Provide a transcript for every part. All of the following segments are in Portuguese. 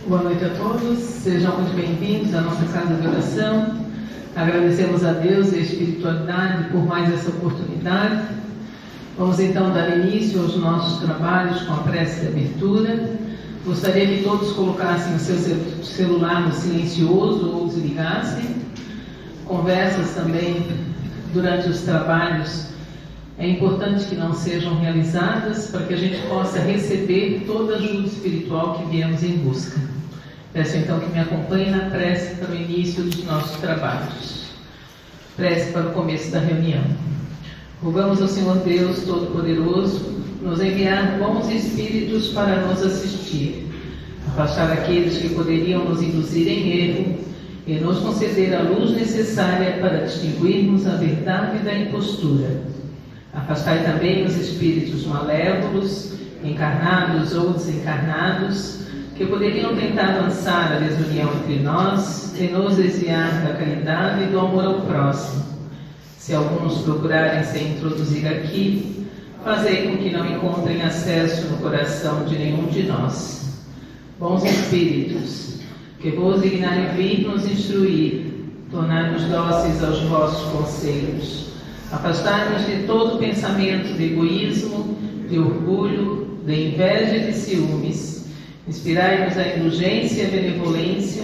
Boa noite a todos, sejam muito bem-vindos à nossa casa de oração. Agradecemos a Deus e a espiritualidade por mais essa oportunidade. Vamos então dar início aos nossos trabalhos com a prece de abertura. Gostaria que todos colocassem o seu celular no silencioso ou desligassem. Conversas também durante os trabalhos é importante que não sejam realizadas para que a gente possa receber toda a ajuda espiritual que viemos em busca. Peço então que me acompanhe na prece para o início dos nossos trabalhos. Prece para o começo da reunião. Rogamos ao Senhor Deus Todo-Poderoso nos enviar bons espíritos para nos assistir, afastar aqueles que poderiam nos induzir em erro e nos conceder a luz necessária para distinguirmos a verdade da impostura. Afastai também os espíritos malévolos, encarnados ou desencarnados, que poderiam tentar lançar a desunião entre nós e nos desviar da caridade e do amor ao próximo. Se alguns procurarem se introduzir aqui, fazei com que não encontrem acesso no coração de nenhum de nós. Bons espíritos, que vos dignarem vir nos instruir, tornar-nos dóceis aos vossos conselhos, afastar-nos de todo pensamento de egoísmo, de orgulho, de inveja e de ciúmes. Inspirai-nos a indulgência e a benevolência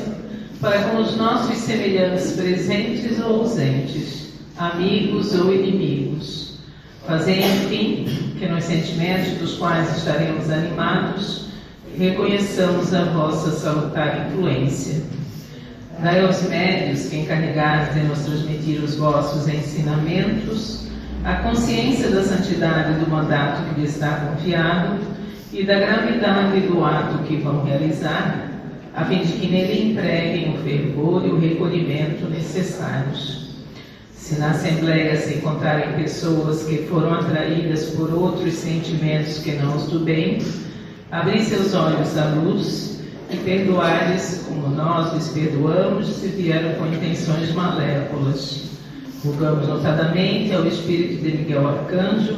para com os nossos semelhantes presentes ou ausentes, amigos ou inimigos. Fazei, enfim, que nos sentimentos dos quais estaremos animados, reconheçamos a vossa salutar influência. Dai aos médios que encarregados de nos transmitir os vossos ensinamentos a consciência da santidade do mandato que lhes está confiado e da gravidade do ato que vão realizar, a fim de que nele empreguem o fervor e o recolhimento necessários. Se na Assembleia se encontrarem pessoas que foram atraídas por outros sentimentos que não os do bem, abri seus olhos à luz e perdoai-lhes como nós lhes perdoamos se vieram com intenções malévolas. Rogamos notadamente ao Espírito de Miguel Arcanjo,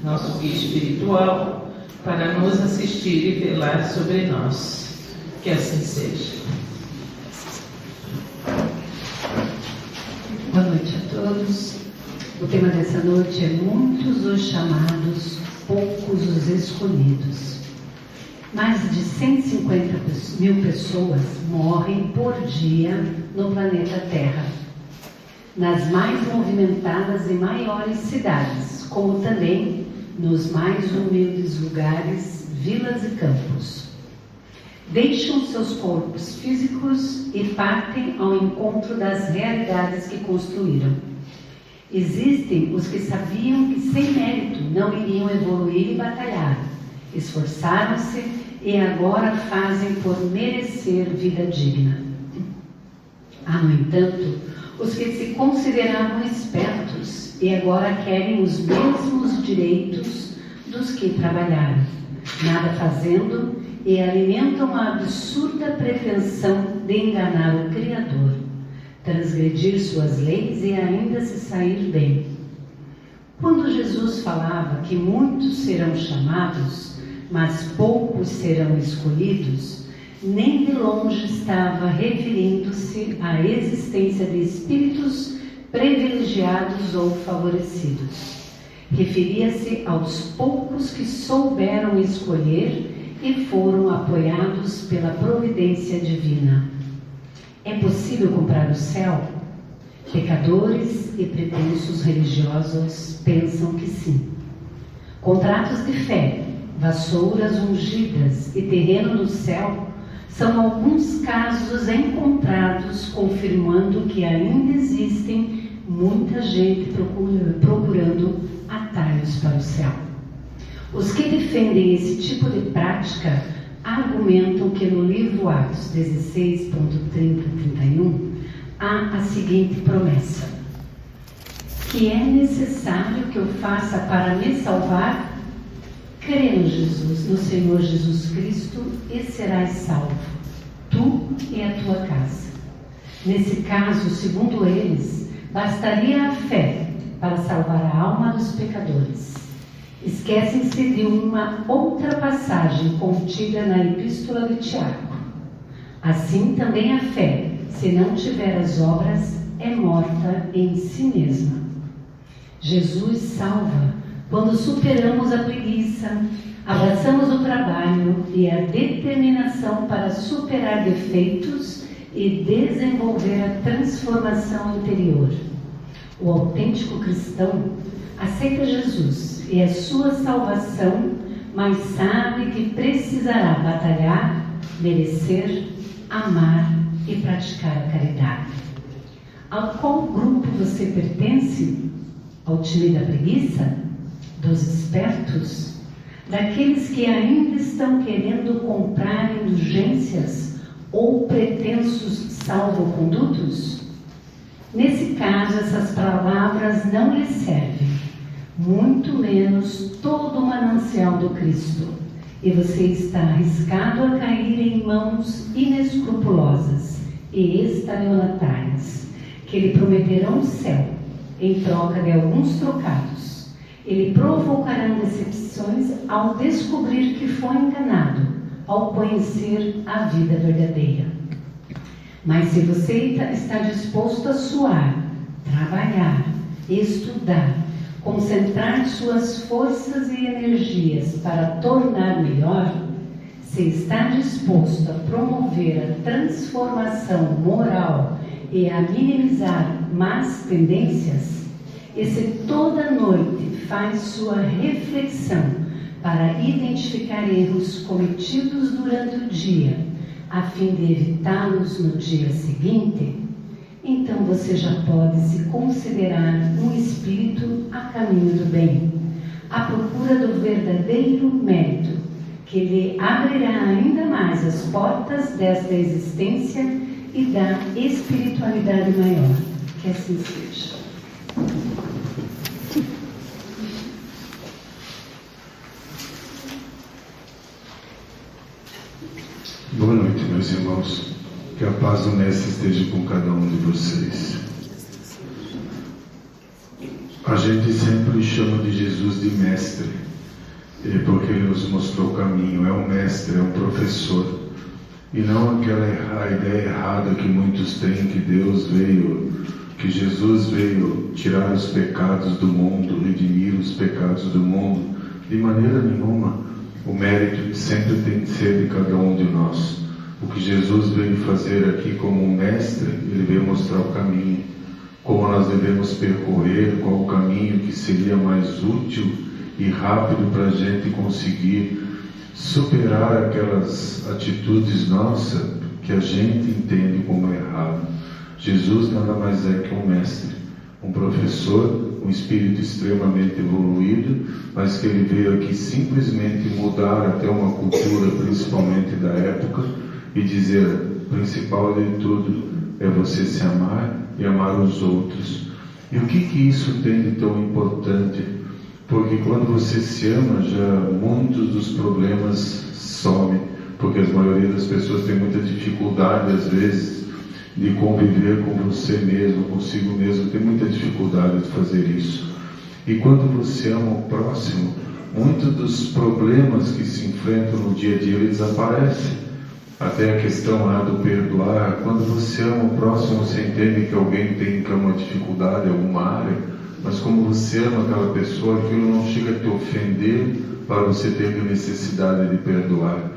nosso guia espiritual, para nos assistir e velar sobre nós. Que assim seja. Boa noite a todos. O tema dessa noite é muitos os chamados, poucos os escolhidos. Mais de 150 mil pessoas morrem por dia no planeta Terra, nas mais movimentadas e maiores cidades, como também nos mais humildes lugares, vilas e campos. Deixam seus corpos físicos e partem ao encontro das realidades que construíram. Existem os que sabiam que sem mérito não iriam evoluir e batalhar, esforçaram-se e agora fazem por merecer vida digna. Há, no entanto, os que se consideravam espertos e agora querem os mesmos direitos dos que trabalharam, nada fazendo, e alimentam a absurda pretensão de enganar o Criador, transgredir suas leis e ainda se sair bem. Quando Jesus falava que muitos serão chamados, mas poucos serão escolhidos, nem de longe estava referindo-se à existência de espíritos privilegiados ou favorecidos. Referia-se aos poucos que souberam escolher e foram apoiados pela providência divina. É possível comprar o céu? Pecadores e pretensos religiosos pensam que sim. Contratos de fé, vassouras ungidas e terreno no céu são alguns casos encontrados confirmando que ainda existem muita gente procurando atalhos para o céu. Os que defendem esse tipo de prática argumentam que no livro Atos 16.30-31 há a seguinte promessa: que é necessário que eu faça para me salvar? Crê no Jesus, no Senhor Jesus Cristo, e serás salvo, tu e a tua casa. Nesse caso, segundo eles, bastaria a fé para salvar a alma dos pecadores. Esquecem-se de uma outra passagem contida na Epístola de Tiago. Assim também a fé, se não tiver as obras, é morta em si mesma. Jesus salva quando superamos a preguiça, abraçamos o trabalho e a determinação para superar defeitos e desenvolver a transformação interior. O autêntico cristão aceita Jesus e a sua salvação, mas sabe que precisará batalhar, merecer, amar e praticar a caridade. A qual grupo você pertence? Ao time da preguiça? Dos espertos? Daqueles que ainda estão querendo comprar indulgências ou pretensos salvocondutos? Nesse caso, essas palavras não lhe servem, muito menos todo o manancial do Cristo, e você está arriscado a cair em mãos inescrupulosas e estelionatárias, que lhe prometerão o céu em troca de alguns trocados. Ele provocará decepções ao descobrir que foi enganado, ao conhecer a vida verdadeira. Mas se você está disposto a suar, trabalhar, estudar, concentrar suas forças e energias para tornar melhor, se está disposto a promover a transformação moral e a minimizar más tendências, e se toda noite faz sua reflexão para identificar erros cometidos durante o dia, a fim de evitá-los no dia seguinte, então você já pode se considerar um espírito a caminho do bem, à procura do verdadeiro mérito, que lhe abrirá ainda mais as portas desta existência e da espiritualidade maior. Que assim seja. Boa noite, meus irmãos. Que a paz do Mestre esteja com cada um de vocês. A gente sempre chama de Jesus de Mestre, porque Ele nos mostrou o caminho. É um mestre, é um professor. E não aquela ideia errada que muitos têm, que Jesus veio tirar os pecados do mundo, redimir os pecados do mundo. De maneira nenhuma. O mérito sempre tem que ser de cada um de nós. O que Jesus veio fazer aqui como um mestre, Ele veio mostrar o caminho, como nós devemos percorrer, qual o caminho que seria mais útil e rápido para a gente conseguir superar aquelas atitudes nossas que a gente entende como errado. Jesus nada mais é que um mestre, um professor, um espírito extremamente evoluído, mas que ele veio aqui simplesmente mudar até uma cultura, principalmente da época, e dizer: o principal de tudo é você se amar e amar os outros. E o que isso tem de tão importante? Porque quando você se ama, já muitos dos problemas somem, porque a maioria das pessoas tem muita dificuldade, às vezes, de conviver com você mesmo, consigo mesmo, tem muita dificuldade de fazer isso. E quando você ama o próximo, muitos dos problemas que se enfrentam no dia a dia, eles desaparecem. Até a questão lá do perdoar, quando você ama o próximo, você entende que alguém tem uma dificuldade em alguma área, mas como você ama aquela pessoa, aquilo não chega a te ofender para você ter a necessidade de perdoar.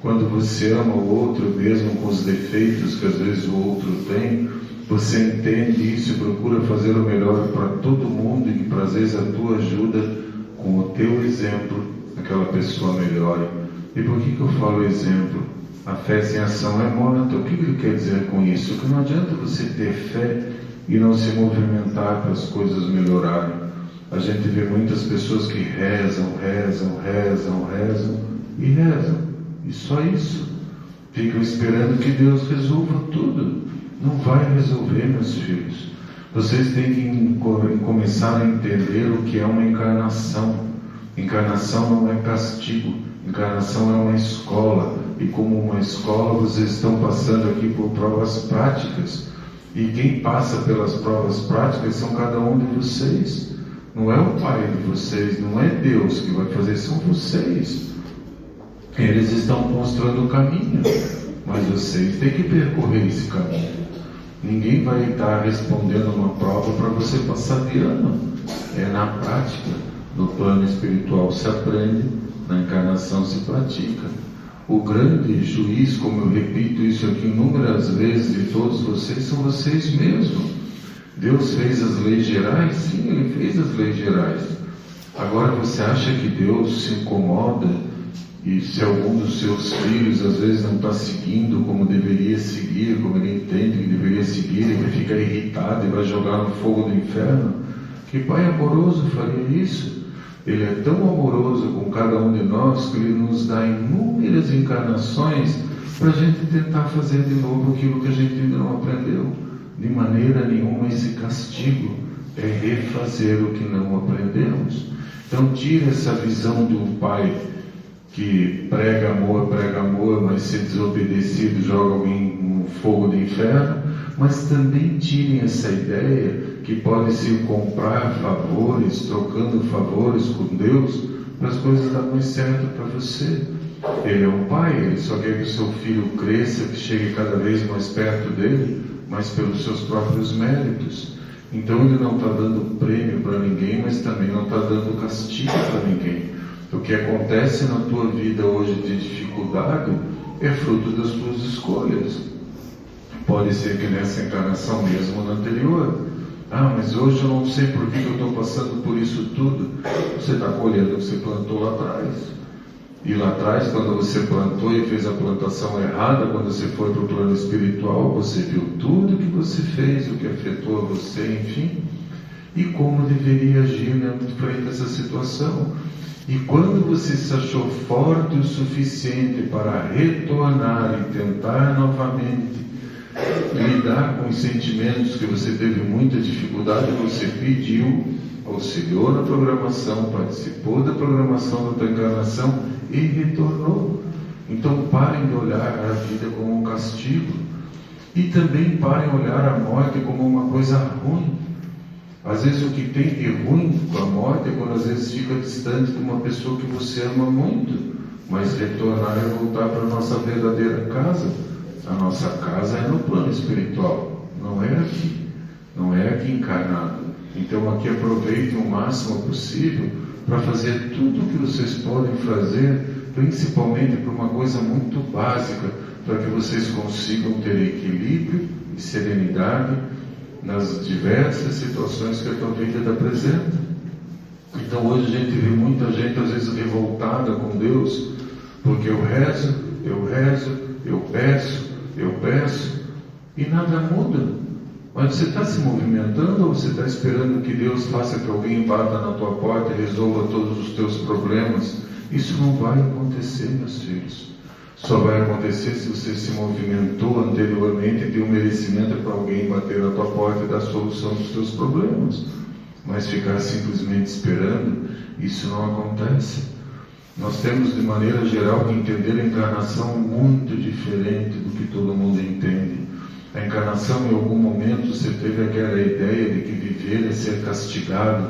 Quando você ama o outro, mesmo com os defeitos que às vezes o outro tem, você entende isso e procura fazer o melhor para todo mundo, e que às vezes a tua ajuda, com o teu exemplo, aquela pessoa melhore. E por que eu falo exemplo? A fé sem ação é morta. O que ele quer dizer com isso? Que não adianta você ter fé e não se movimentar para as coisas melhorarem. A gente vê muitas pessoas que rezam e só isso. Ficam esperando que Deus resolva tudo. Não vai resolver, meus filhos. Vocês têm que começar a entender o que é uma encarnação. Encarnação não é castigo. Encarnação é uma escola. E como uma escola, vocês estão passando aqui por provas práticas. E quem passa pelas provas práticas são cada um de vocês. Não é o Pai de vocês, não é Deus que vai fazer, são vocês. Eles estão mostrando o caminho, mas vocês têm que percorrer esse caminho. Ninguém vai estar respondendo uma prova para você passar de ano. É na prática. No plano espiritual se aprende, na encarnação se pratica. O grande juiz, como eu repito isso aqui inúmeras vezes, de todos vocês, são vocês mesmos. Deus fez as leis gerais? Sim, Ele fez as leis gerais. Agora você acha que Deus se incomoda e se algum dos seus filhos às vezes não está seguindo como deveria seguir, como Ele entende que deveria seguir, Ele vai ficar irritado e vai jogar no fogo do inferno? Que pai amoroso faria isso? Ele é tão amoroso com cada um de nós que Ele nos dá inúmeras encarnações para a gente tentar fazer de novo aquilo que a gente ainda não aprendeu. De maneira nenhuma esse castigo é refazer o que não aprendemos. Então tira essa visão do pai que prega amor, mas se desobedecido joga alguém no fogo do inferno. Mas também tirem essa ideia que pode se comprar favores, trocando favores com Deus, para as coisas darem mais certo para você. Ele é um pai, Ele só quer que o seu filho cresça, que chegue cada vez mais perto dele, mas pelos seus próprios méritos. Então Ele não está dando prêmio para ninguém, mas também não está dando castigo para ninguém. O que acontece na tua vida hoje de dificuldade é fruto das tuas escolhas. Pode ser que nessa encarnação mesmo ou na anterior. Mas hoje eu não sei por que eu estou passando por isso tudo. Você está colhendo o que você plantou lá atrás. E lá atrás, quando você plantou e fez a plantação errada, quando você foi para o plano espiritual, você viu tudo que você fez, o que afetou a você, enfim, e como deveria agir frente a essa situação. E quando você se achou forte o suficiente para retornar e tentar novamente lidar com os sentimentos que você teve muita dificuldade, você pediu, auxiliou na programação, participou da programação da tua encarnação e retornou. Então parem de olhar a vida como um castigo e também parem de olhar a morte como uma coisa ruim. Às vezes o que tem de ruim com a morte é quando às vezes fica distante de uma pessoa que você ama muito, mas retornar é voltar para a nossa verdadeira casa. A nossa casa é no plano espiritual, não é aqui encarnado. Então aqui aproveitem o máximo possível para fazer tudo o que vocês podem fazer, principalmente para uma coisa muito básica, para que vocês consigam ter equilíbrio e serenidade nas diversas situações que a tua vida apresenta. Então hoje a gente vê muita gente às vezes revoltada com Deus, porque eu rezo, eu peço, e nada muda. Mas você está se movimentando ou você está esperando que Deus faça que alguém bata na tua porta e resolva todos os teus problemas? Isso não vai acontecer, meus filhos. Só vai acontecer se você se movimentou anteriormente e deu merecimento para alguém bater na tua porta e dar solução dos teus problemas. Mas ficar simplesmente esperando, isso não acontece. Nós temos, de maneira geral, que entender a encarnação muito diferente do que todo mundo entende. A encarnação, em algum momento, você teve aquela ideia de que viver é ser castigado.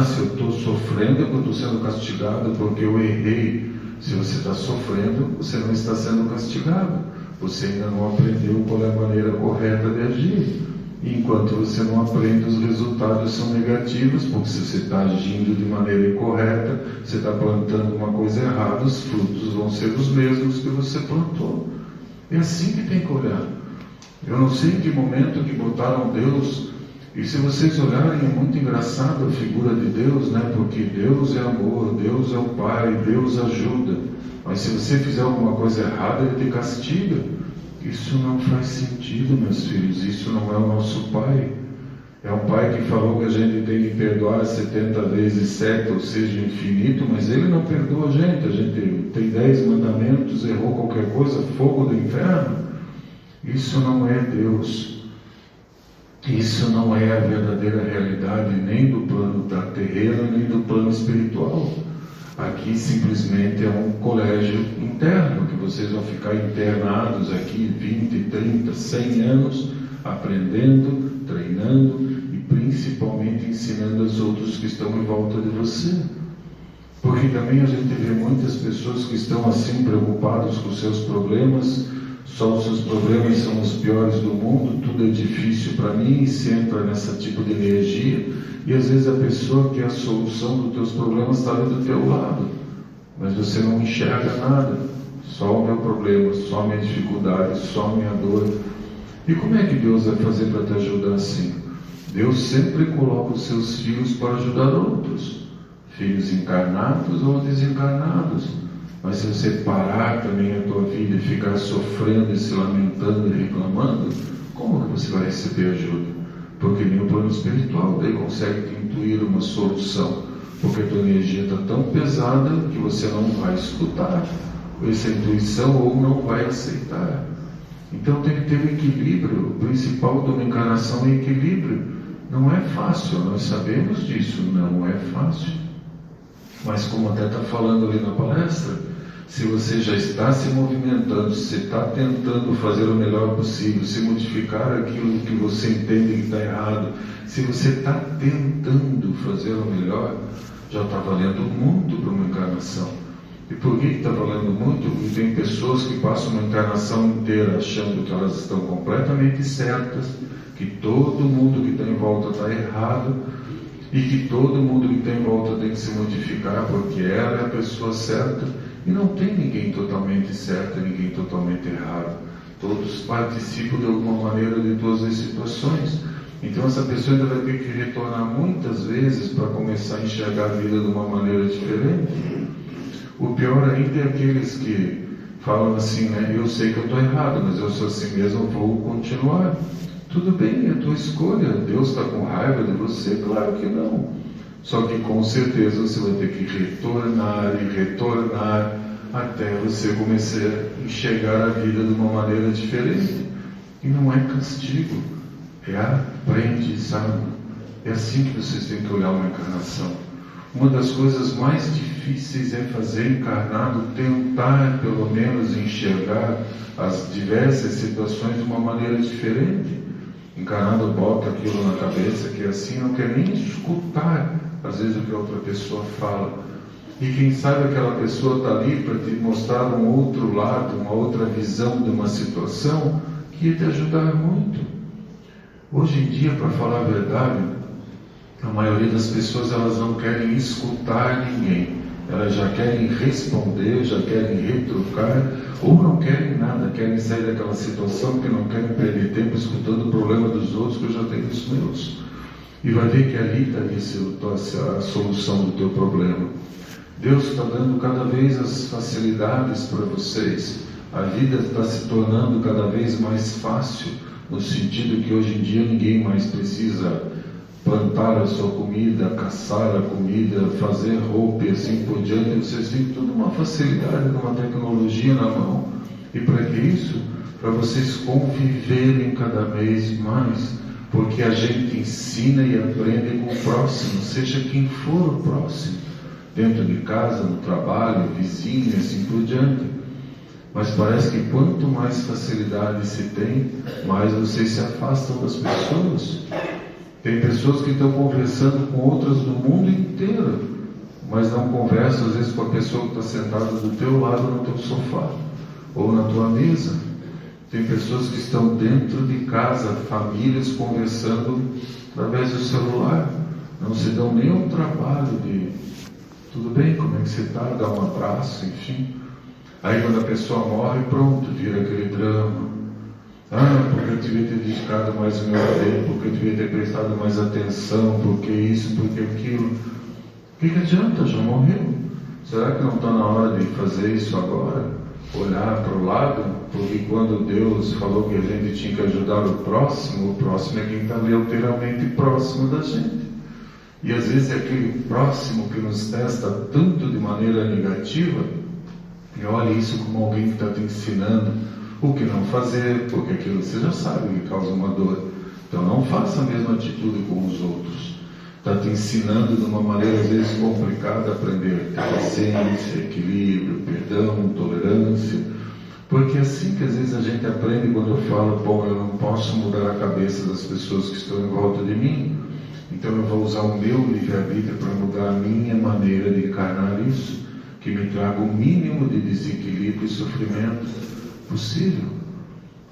Se eu estou sofrendo, eu estou sendo castigado porque eu errei. Se você está sofrendo, você não está sendo castigado. Você ainda não aprendeu qual é a maneira correta de agir. E enquanto você não aprende, os resultados são negativos, porque se você está agindo de maneira incorreta, você está plantando uma coisa errada, os frutos vão ser os mesmos que você plantou. É assim que tem que olhar. Eu não sei em que momento que botaram Deus, e se vocês olharem, é muito engraçado a figura de Deus, né? Porque Deus é amor, Deus é o Pai, Deus ajuda. Mas se você fizer alguma coisa errada, Ele te castiga. Isso não faz sentido, meus filhos, isso não é o nosso Pai. É um Pai que falou que a gente tem que perdoar 70 vezes 7, ou seja, infinito, mas Ele não perdoa a gente tem 10 mandamentos, errou qualquer coisa, fogo do inferno. Isso não é Deus. Isso não é a verdadeira realidade nem do plano da terrena, nem do plano espiritual. Aqui simplesmente é um colégio interno, que vocês vão ficar internados aqui 20, 30, 100 anos, aprendendo, treinando e principalmente ensinando aos outros que estão em volta de você. Porque também a gente vê muitas pessoas que estão assim preocupadas com seus problemas, só os seus problemas são os piores do mundo, tudo é difícil para mim, e se entra nesse tipo de energia, e às vezes a pessoa que é a solução dos teus problemas está ali do teu lado, mas você não enxerga nada, só o meu problema, só a minha dificuldade, só a minha dor. E como é que Deus vai fazer para te ajudar assim? Deus sempre coloca os seus filhos para ajudar outros, filhos encarnados ou desencarnados. Mas se você parar também a tua vida e ficar sofrendo e se lamentando e reclamando, como que você vai receber ajuda? Porque nem o plano espiritual daí consegue te intuir uma solução, porque a tua energia está tão pesada que você não vai escutar essa intuição ou não vai aceitar. Então tem que ter um equilíbrio. O principal de uma encarnação é equilíbrio. Não é fácil, nós sabemos disso, não é fácil. Mas como até está falando ali na palestra, se você já está se movimentando, se está tentando fazer o melhor possível, se modificar aquilo que você entende que está errado, se você está tentando fazer o melhor, já está valendo muito para uma encarnação. E por que está valendo muito? Porque tem pessoas que passam uma encarnação inteira achando que elas estão completamente certas, que todo mundo que está em volta está errado, e que todo mundo que está em volta tem que se modificar porque ela é a pessoa certa. E não tem ninguém totalmente certo, ninguém totalmente errado. Todos participam de alguma maneira de todas as situações. Então essa pessoa ainda vai ter que retornar muitas vezes para começar a enxergar a vida de uma maneira diferente. O pior ainda é aqueles que falam assim, né? Eu sei que eu estou errado, mas eu sou assim mesmo, vou continuar. Tudo bem, é a tua escolha. Deus está com raiva de você? Claro que não. Só que com certeza você vai ter que retornar e retornar até você começar a enxergar a vida de uma maneira diferente. E não é castigo, é aprendizado. É assim que vocês têm que olhar uma encarnação. Uma das coisas mais difíceis é fazer encarnado tentar pelo menos enxergar as diversas situações de uma maneira diferente. Encarnado bota aquilo na cabeça que assim não quer nem escutar às vezes o que a outra pessoa fala. E quem sabe aquela pessoa está ali para te mostrar um outro lado, uma outra visão de uma situação que ia te ajudar muito. Hoje em dia, para falar a verdade, a maioria das pessoas elas não querem escutar ninguém. Elas já querem responder, já querem retrucar, ou não querem nada, querem sair daquela situação que não querem perder tempo escutando o problema dos outros, que eu já tenho os meus. E vai ver que ali está a solução do teu problema. Deus está dando cada vez as facilidades para vocês. A vida está se tornando cada vez mais fácil, no sentido que hoje em dia ninguém mais precisa plantar a sua comida, caçar a comida, fazer roupa e assim por diante. Vocês têm toda uma facilidade, uma tecnologia na mão. E para que isso? Para vocês conviverem cada vez mais. Porque a gente ensina e aprende com o próximo, seja quem for o próximo, dentro de casa, no trabalho, vizinho e assim por diante. Mas parece que quanto mais facilidade se tem, mais vocês se afastam das pessoas. Tem pessoas que estão conversando com outras do mundo inteiro, mas não conversam às vezes com a pessoa que está sentada do teu lado no teu sofá ou na tua mesa. Tem pessoas que estão dentro de casa, famílias conversando através do celular. Não se dão nem o trabalho de tudo bem, como é que você está? Dá um abraço, enfim. Aí quando a pessoa morre, pronto, vira aquele drama. Porque eu devia ter dedicado mais o meu tempo, porque eu devia ter prestado mais atenção, porque isso, porque aquilo. O que adianta? Já morreu. Será que não está na hora de fazer isso agora? Olhar para o lado, porque quando Deus falou que a gente tinha que ajudar o próximo é quem está literalmente próximo da gente. E às vezes é aquele próximo que nos testa tanto de maneira negativa, e olha isso como alguém que está te ensinando o que não fazer, porque aquilo você já sabe que causa uma dor. Então não faça a mesma atitude com os outros. Está te ensinando de uma maneira às vezes complicada a aprender paciência, equilíbrio, perdão, tolerância. Porque é assim que às vezes a gente aprende quando eu falo, bom, eu não posso mudar a cabeça das pessoas que estão em volta de mim, então eu vou usar o meu livre-arbítrio para mudar a minha maneira de encarnar isso, que me traga o mínimo de desequilíbrio e sofrimento possível.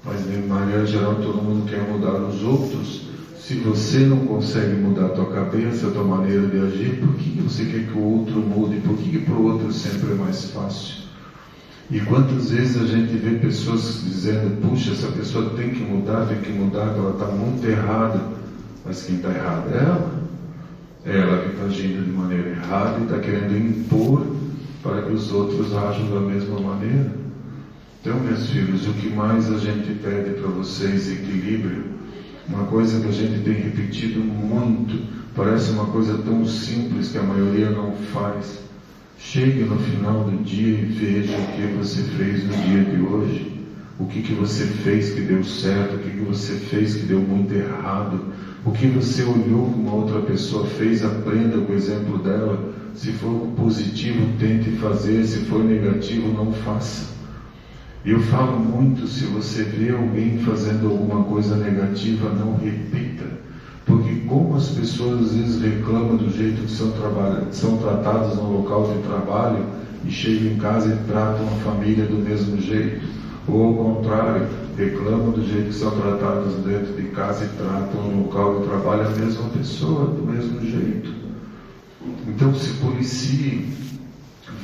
Mas de maneira geral todo mundo quer mudar os outros. Se você não consegue mudar a tua cabeça, a tua maneira de agir, por que você quer que o outro mude? Por que para o outro sempre é mais fácil? E quantas vezes a gente vê pessoas dizendo, puxa, essa pessoa tem que mudar, que ela está muito errada. Mas quem está errado é ela. É ela que está agindo de maneira errada e está querendo impor para que os outros ajam da mesma maneira. Então, meus filhos, o que mais a gente pede para vocês, equilíbrio. Uma coisa que a gente tem repetido muito, parece uma coisa tão simples que a maioria não faz. Chegue no final do dia e veja o que você fez no dia de hoje. O que você fez que deu certo, o que você fez que deu muito errado. O que você olhou que uma outra pessoa fez, aprenda com o exemplo dela. Se for positivo, tente fazer. Se for negativo, não faça. Eu falo muito, se você vê alguém fazendo alguma coisa negativa, não repita. Porque como as pessoas às vezes reclamam do jeito que são tratadas no local de trabalho e chegam em casa e tratam a família do mesmo jeito. Ou ao contrário, reclamam do jeito que são tratados dentro de casa e tratam no local de trabalho a mesma pessoa do mesmo jeito. Então se policie,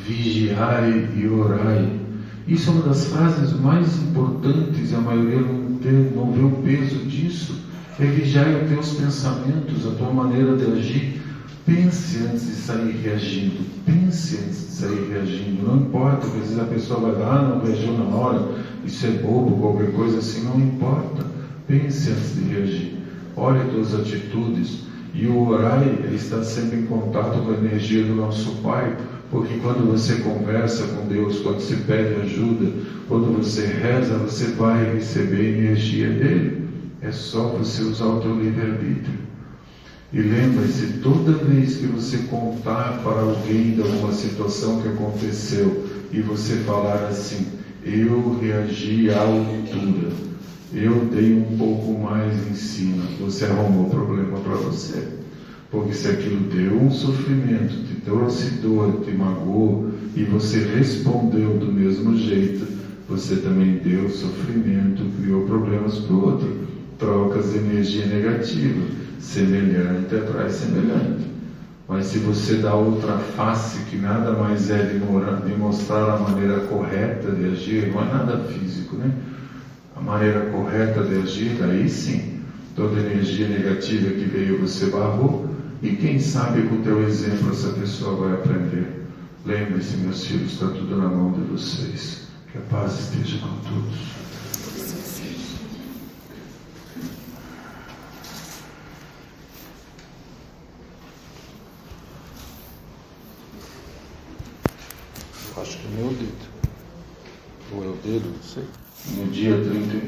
vigiai e orai. Isso é uma das frases mais importantes, e a maioria não vê o peso disso. É vigiar os teus pensamentos, a tua maneira de agir. Pense antes de sair reagindo. Pense antes de sair reagindo. Não importa, às vezes a pessoa vai dar, não reagiu na hora, isso é bobo, qualquer coisa assim, não importa. Pense antes de reagir. Olhe as tuas atitudes. E o orar é estar sempre em contato com a energia do nosso Pai. Porque quando você conversa com Deus, quando você pede ajuda, quando você reza, você vai receber energia dele. É só você usar o teu livre-arbítrio. E lembre-se, toda vez que você contar para alguém de alguma situação que aconteceu e você falar assim, eu reagi à altura, eu dei um pouco mais em cima, você arrumou problema para você. Porque se aquilo deu um sofrimento, te trouxe dor, te magoou, e você respondeu do mesmo jeito, você também deu sofrimento, criou problemas para o outro. Trocas de energia negativa. Semelhante atrai semelhante. Mas se você dá outra face, que nada mais é de mostrar a maneira correta de agir, não é nada físico, né? A maneira correta de agir, aí sim, toda energia negativa que veio você barrou. E quem sabe com o teu exemplo essa pessoa vai aprender. Lembre-se, meus filhos, está tudo na mão de vocês. Que a paz esteja com todos. Acho que é meu dedo. Ou é o dedo, não sei. No dia 31.